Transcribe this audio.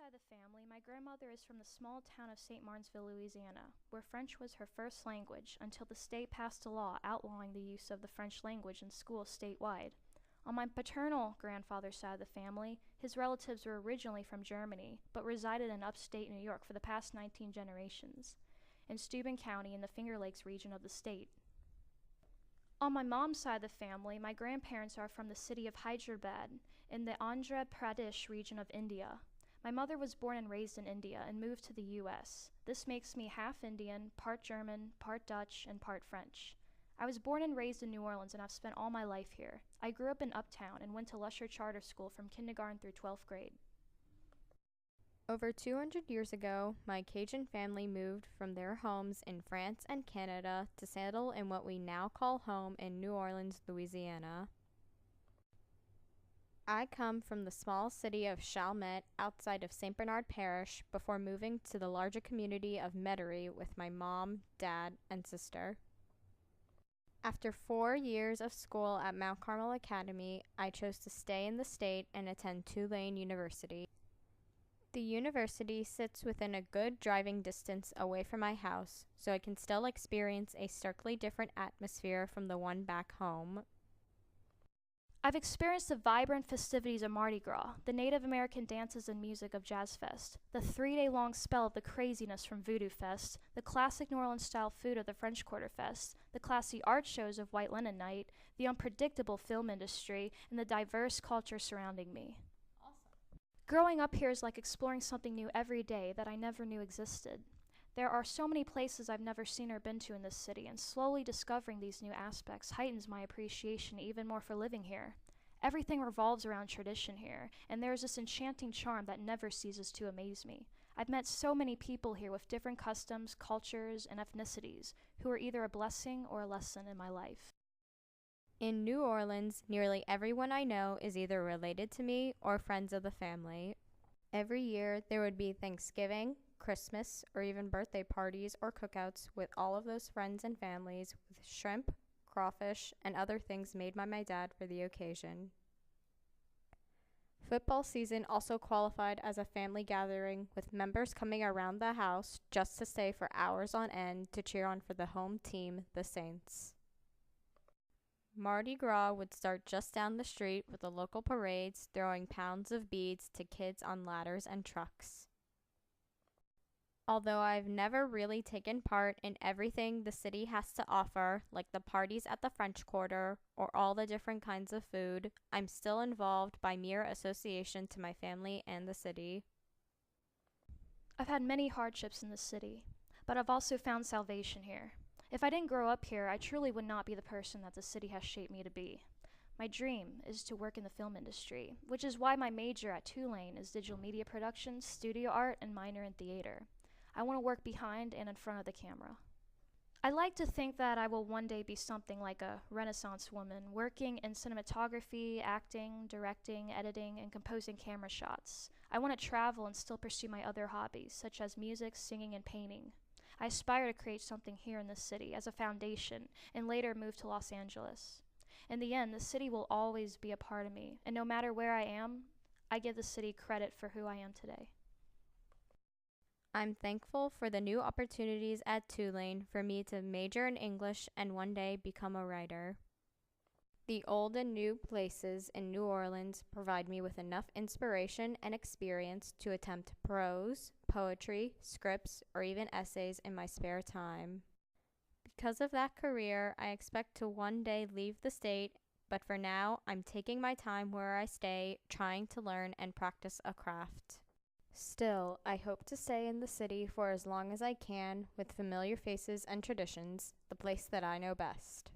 side of the family, my grandmother is from the small town of St. Martinsville, Louisiana, where French was her first language until the state passed a law outlawing the use of the French language in schools statewide. On my paternal grandfather's side of the family, his relatives were originally from Germany, but resided in upstate New York for the past 19 generations, in Steuben County in the Finger Lakes region of the state. On my mom's side of the family, my grandparents are from the city of Hyderabad in the Andhra Pradesh region of India. My mother was born and raised in India and moved to the U.S. This makes me half Indian, part German, part Dutch, and part French. I was born and raised in New Orleans and I've spent all my life here. I grew up in Uptown and went to Lusher Charter School from kindergarten through 12th grade. Over 200 years ago, my Cajun family moved from their homes in France and Canada to settle in what we now call home in New Orleans, Louisiana. I come from the small city of Chalmette outside of St. Bernard Parish before moving to the larger community of Metairie with my mom, dad, and sister. After 4 years of school at Mount Carmel Academy, I chose to stay in the state and attend Tulane University. The university sits within a good driving distance away from my house, so I can still experience a starkly different atmosphere from the one back home. I've experienced the vibrant festivities of Mardi Gras, the Native American dances and music of Jazz Fest, the 3-day-long spell of the craziness from Voodoo Fest, the classic New Orleans-style food of the French Quarter Fest, the classy art shows of White Linen Night, the unpredictable film industry, and the diverse culture surrounding me. Growing up here is like exploring something new every day that I never knew existed. There are so many places I've never seen or been to in this city, and slowly discovering these new aspects heightens my appreciation even more for living here. Everything revolves around tradition here, and there is this enchanting charm that never ceases to amaze me. I've met so many people here with different customs, cultures, and ethnicities who are either a blessing or a lesson in my life. In New Orleans, nearly everyone I know is either related to me or friends of the family. Every year, there would be Thanksgiving, Christmas, or even birthday parties or cookouts with all of those friends and families with shrimp, crawfish, and other things made by my dad for the occasion. Football season also qualified as a family gathering with members coming around the house just to stay for hours on end to cheer on for the home team, the Saints. Mardi Gras would start just down the street with the local parades throwing pounds of beads to kids on ladders and trucks. Although I've never really taken part in everything the city has to offer, like the parties at the French Quarter or all the different kinds of food, I'm still involved by mere association to my family and the city. I've had many hardships in this city, but I've also found salvation here. If I didn't grow up here, I truly would not be the person that the city has shaped me to be. My dream is to work in the film industry, which is why my major at Tulane is digital media production, studio art, and minor in theater. I want to work behind and in front of the camera. I like to think that I will one day be something like a Renaissance woman, working in cinematography, acting, directing, editing, and composing camera shots. I want to travel and still pursue my other hobbies, such as music, singing, and painting. I aspire to create something here in this city as a foundation, and later move to Los Angeles. In the end, the city will always be a part of me, and no matter where I am, I give the city credit for who I am today. I'm thankful for the new opportunities at Tulane for me to major in English and one day become a writer. The old and new places in New Orleans provide me with enough inspiration and experience to attempt prose, poetry, scripts, or even essays in my spare time. Because of that career, I expect to one day leave the state, but for now, I'm taking my time where I stay, trying to learn and practice a craft. Still, I hope to stay in the city for as long as I can with familiar faces and traditions, the place that I know best.